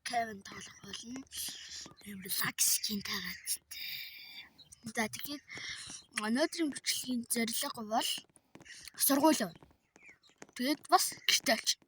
Kevin тоглох болно. Relax-ийн тагаад. За тэгэхээр өнөөдрийн бичлэгийн зорилго бол сургууль явна. Тэгээд бас гэртээ очив.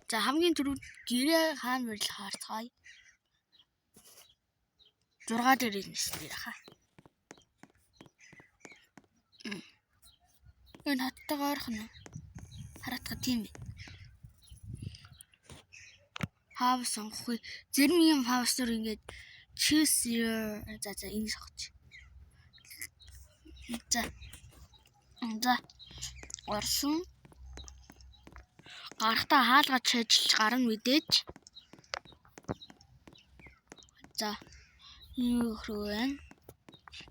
За хамгийн түрүүнд гэрээ хаана байрлах харцгаая. 6 дээр ирнэсээр хаа. Энэ хаттайгаар хана хараатга тийм бэ. House сонгохгүй. Зарим юм house-оор ингээд choose your за энэ сонгоч. За орсон гарахтаа хаалгач ажиллаж гарна мэдээж. За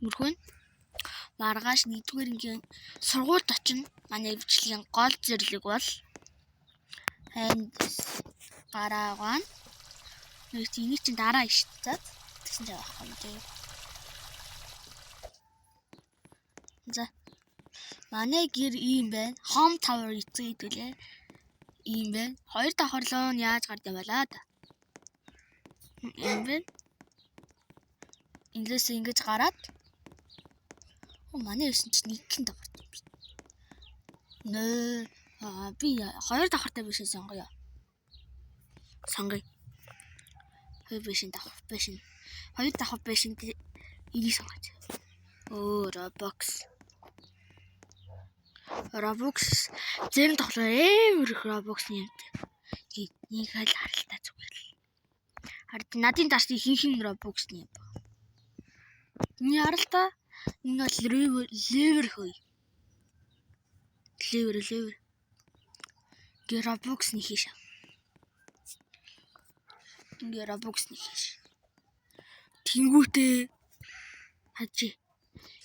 мөрхөн маргааш 1-р ангийн сургуульд очино. Манай бичлэгийн гол зорилго бол гараагаа нэг энийг чинь дараа иш. За тэгсэн чинь авах юм дээ. За манай гэр ийм байна. Home tower эцгээдүүлээ. Ийм байна. 2 давхарлоо нь яаж гард юм балаа да. Ийм байна. Инглээс ингэж гараад манай юусэн чинь нэг хэн давхарт юм биш. Би 2 давхартай биш сонгоё. Сонгоё. 2 биш давхар биш. 2 давхар биш энийг сонгоё. Robux зэн тоглоо их Robux юм. Нэг хайл харалтаа зүгээр л. Хард надын дарс ихэнх Robux юм ба. Миний харалтаа энэ бол lever хөөе. Lever. Гэ Robux нэг хийш. Ингээ Robux нэг хийш. Тэнгүүтээ хажи.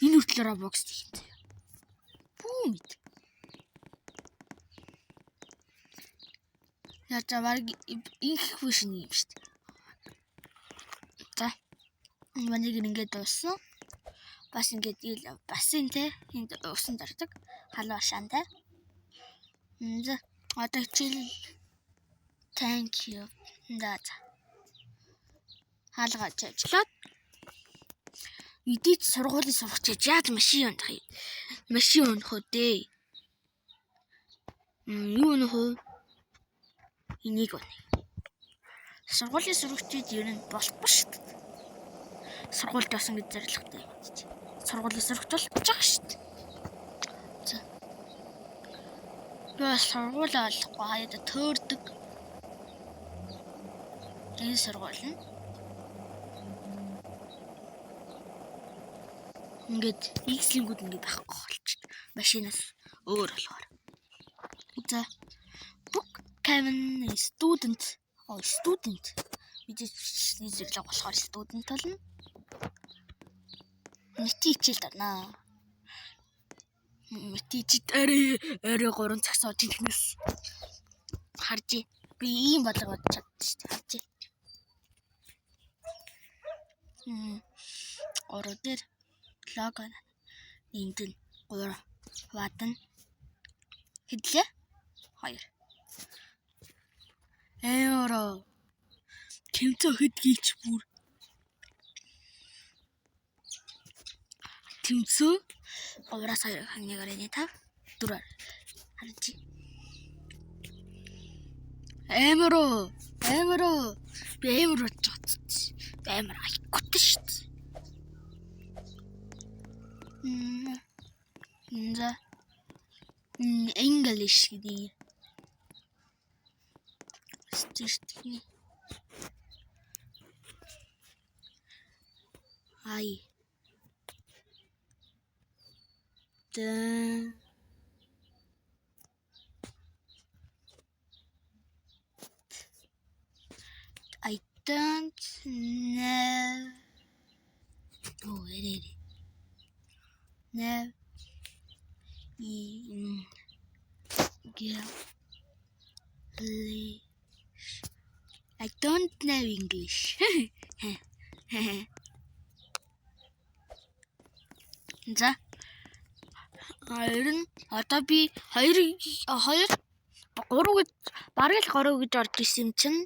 Энэ хүртэл Robux хийх. Бүүм. Яа баг их биш юм шүү дээ. За. Манайг ингээд дууссан. Бас ингээд бас энэ те энд усан дардаг. Халуун шаан те. За. Одоо хичээл thank you. За. Хаалгач ажиллаад эдийт сургуулийн сурагч яаж машин унах юм? Машин унах үү дээ. Юу унах вэ? Энийг унах. Сургуулийн сурагчид ер нь болтго шүү дээ. Сургуульд басан гэж зорилготой юм чи. Сургуулийн сурагч болж байгаа шүү дээ. За. Яа сургууль олохгүй хаяада төөрдөг. Энэ сургууль нь ингээд X-лингүүд ингээд байхгүй болчихсон. Машинаас өөр болохоор. За. Book Kevin student. Student. Мэдээж зэрлэг болохоор student болно. Нийт хичээл тарнаа. Нийт арай 3 цаг сууж инхнээс харж би ийм болгоод чадчих харж. Ороо дээр лого энд нь 3 ватан хэдлээ 2 евро тэмцээ хэдгийч бүр тэмцээ 3-аас 2 ханьягаар энэ 5 4 харж евро би евро чоцч амар айгуут шүү дээ. За English гэдэг. Стишний. I don't know. Oh, it. No. I don't know English. За. Одоо би 2 3 гэж бараг л 3 гэж орж исэн чинь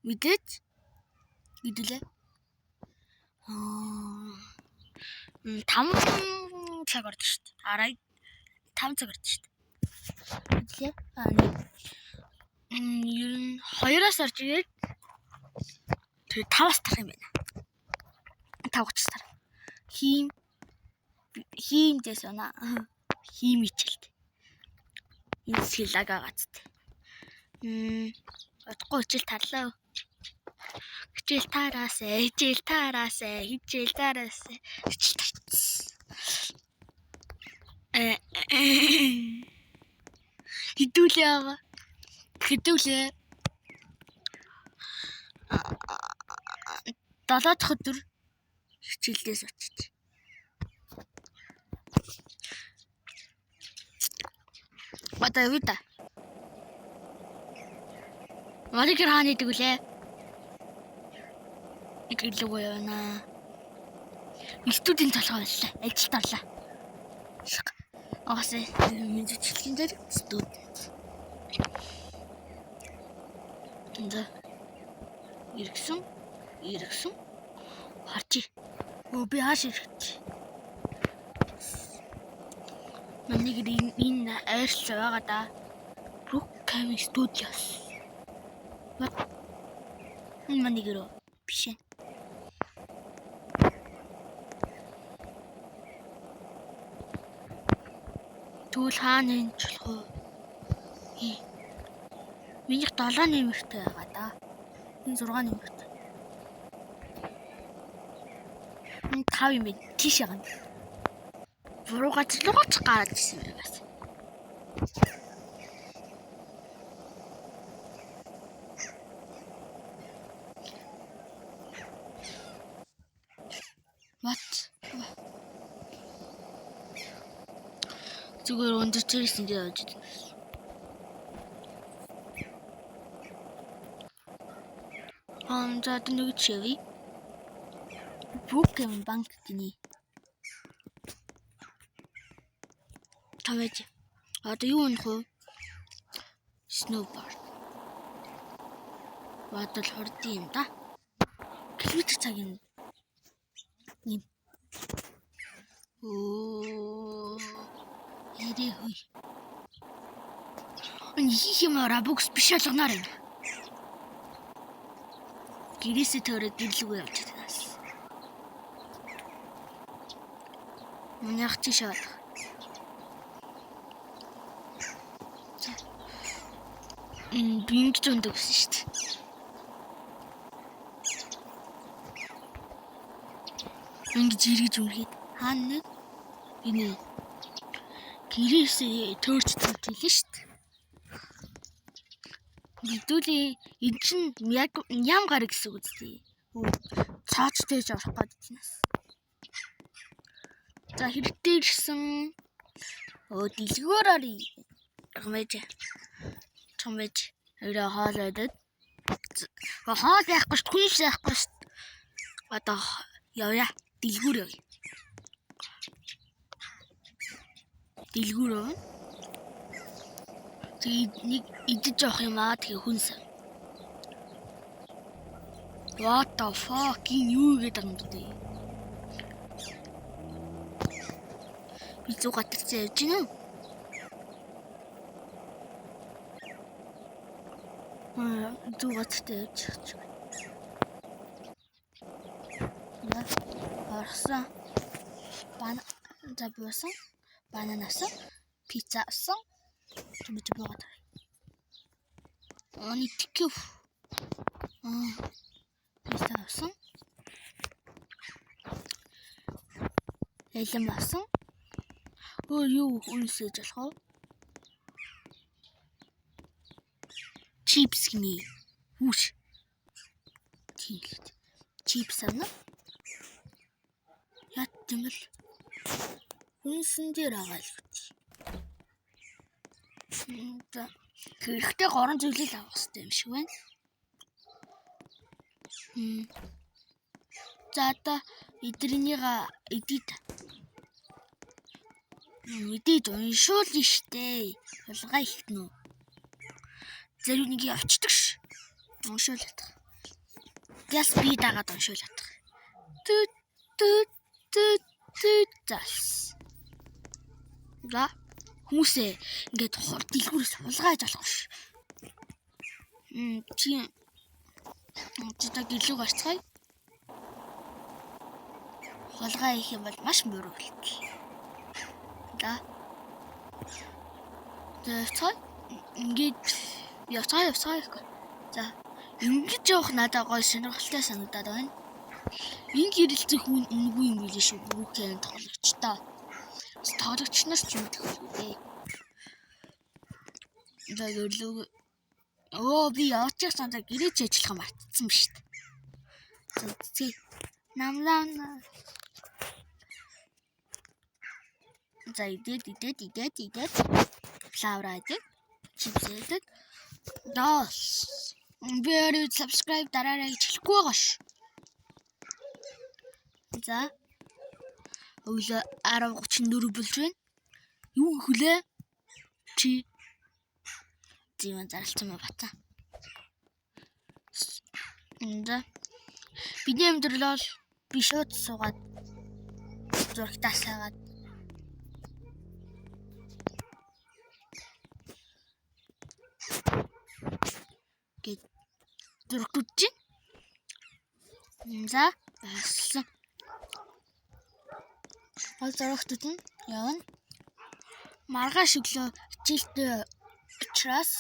мэдээж хэдүүлээ 5 цаг ордог шүү дээ. Арай 5 цаг ордог шүү дээ. Хэдүүлээ ер нь 2-оос орж ирээд тэр 5-аас тарах юм байна. 5:30 тарах. Хиймдээс оноо. Хийм ичэлт. Энэ сэлага гацт. Одохгүй хичээл тарлаа. Хичээл тараасаа, хичээл тараасаа, хичээл тараасаа. Хичээл тарц. Хэдүүлээ. 7 дахь өдөр хичээлдээс очиж. Одоо юу да? Маликэр хааны дэгүлээ. Игэлгүй явна. Студент толгой боллоо. Ажилд орлоо. Агаас мэдчихлийн дээр студент. Энд иргсэн. Харчи. Би хааш ирэх. Манайг энэ айрч байгаа да. Brookhaven Studios. Энэ манайг руу биш. Түл хаана энэ чулхуу. Минийх 7 нэмэртэй байгаа да. Энэ 6 нэмэртэй. Энэ 5 юм байна. Тийш яана. Буруу газар руу гараад ирсэн юм байна. Зүгээр өндөрчсэн дээр явж байна. За нэг чивэ. Brookhaven банк гинэ. Тавэж. Одоо юу нөх вэ? Snowboard. Бадал хордын юм да. Километр цагийн юм. Ирээ хүй. Их юм Robux биш болгоноор юм. Гэрээсээ төрөд дэрлгүй явж байна. Манайх чи шал. Бинг зөндөг гэсэн шүү дээ. Ингэж иргэж үргээд хаана нэг энэ гэрээсээ төрж төлөөлөө шүү дээ. Бидүүли энэ чинь яг ям гар гэсэн үг үстэй. Цаач тээж авах гэдэг юм. За хэрэгтэй ирсэн. Дэлгүүр орё. Чамэж өрөө хоолойдод. Хоол яахгүй ш, хүнш яахгүй ш. Одоо явъя. Дэлгүүр явъя. Дэлгүүр явна. Тэгээд нэг идэж явах юм аа, тэгээ хүнс. What the fuck юу гэдэг юм бэ? Би зуг гатарч явж гинэ. Зуг гатарч явж байна. Орсон. Забсан. Бананасан. Пицца асан. Чумч богод. Они тикв. Пицца асан. Элэм асан. Юу үнсэж болох вэ? Чипс гинэ. Үш. Тиймлээ. Чипс авна. Яат юм л. Үнсэн дээр агаал. Хэрэгтэй горон зүйлийг авах хэрэгтэй юм шиг байна. За одоо эдрийнийга эдит. Эдит уншуулна штэ. Булгаа ихтэн үү. Зэрэг нэг явцдаг ш. уншуулах. Яс би дагаад уншуулах. Түт зас. За хүмүүсээ ингээд дэлгүүрээс хулгайж болох ш. Чи та гэлэг гарцгаая. Хулгай хийх юм бол маш мөрөв хэлтэл. За. Тэцээ ингээд явцгаа. За. Ингэж явах надад гоё сонирхолтой санагдаад байна. Энэ гэрэлцэх хүн үнгүй юм билээ шүү. Бүхэн тоглогч та. Тоглогч нар ч юм дээ. За гэрлөө. Би явчих санаа гэрээч ажиллах мартсан ба шүү дээ. За намлаа. За идээд. Флавраадаг. Чипсэдэг. Дос. Бэрээ subscribe дараарай гэж хэлэхгүй байгаа ш. За. Өглөө 10:34 болж байна. Юу хөлөө? Чи зүүн зарлцсан мэ бата. За. Бидний амьдрал би шууд суугаад зургтаас хагаад гээд зургтууч. За, болсон. Ол зургтууд нь явна. Маргааш өглөө хичээлтэй учраас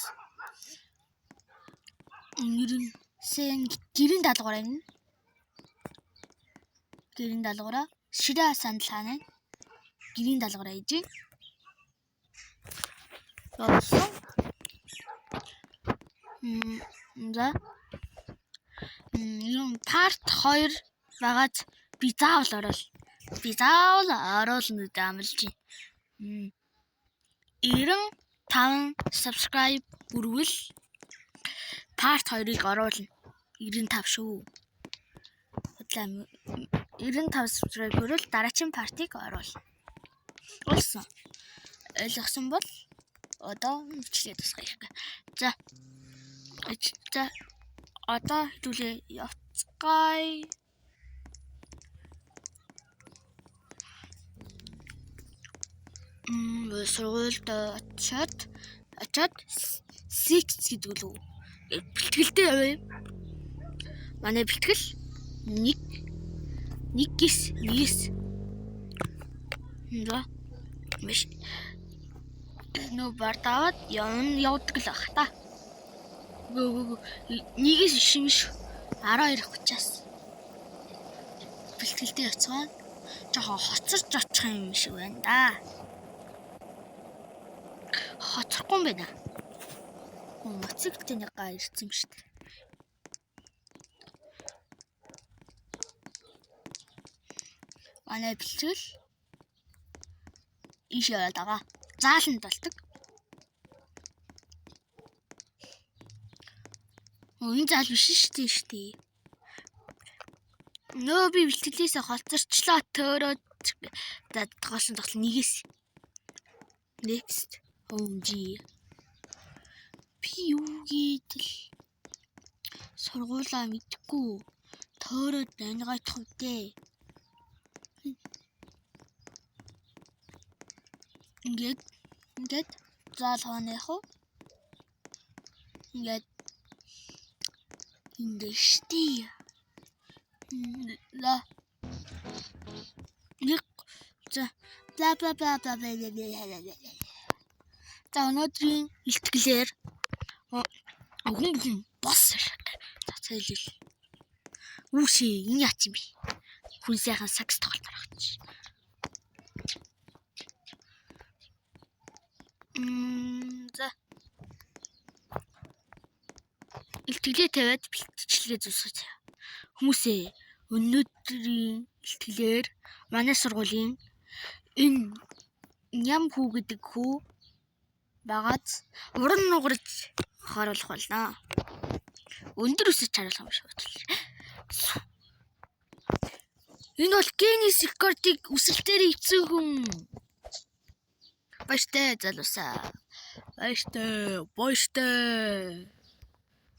гэрийн даалгавраа энэ. Гэрийн даалгавраа ширээ сандал хаана. Гэрийн даалгавраа хийж. Болсон. За. Юм part 2 байгаад би заавал оруулна гэдэг амлаж байна. 95 subscribe бүрвэл part 2-ыг оруулна. 95 шүү. 95 subscribe бүрвэл дараагийн part-ыг оруулна. Болсон. Ойлгосон бол одоо бичлээ тусгая. За. Одоо хэдүүлээ явцгаая. Сургуульд очиод 6 гэдэг лөө. Бэлтгэлтэй явъя. Манай бэлтгэл 1-9. За. Биш. Нөө бардаад явдаг л ах та. 1-9 биш 12:30-аас бэлтгэлтэй явцгаа жоохон хоцорч очих юм шиг байна да. Хоцрохгүй юм байна. Моциклтэй нэг га ирсэн юм шүү дээ. Манай бэлтгэл ийш яваад байгаа. Зааланд болдог. Энэ заал биш шүү дээ. Нөө би бэлтгэлээсээ хоцорчлоо төөрөөд дагуулсан тоглол 1-ээс. Next. OMG. Би юу гэдэл сургуулаа мэдгүй төөрөөд анигайтх үдээ. Ингээд заал хооных уу? Ингээд штий. Ла. Нэг за бла. За өнөөдрийн илтгэлээр хүн бос цайлил. Үүшээ энэ яач юм бэ? Хүн сайхан сакс тоглолтоор авч. За. Илтгэлээ тавиад бэлтгэлээ зүсгэж. Хүмүүсээ өнөөдрийн илтгэлээр манай сургуулийн энэ ням хүү гэдэг хүү багаад уран нугарч харуулах болно. Өндөр өсөж харуулах юм шиг бодлоо. Энэ бол Guinness рекордыг үсэлтээр эвцэн хүн. Баяртай залуусаа. Баяртай.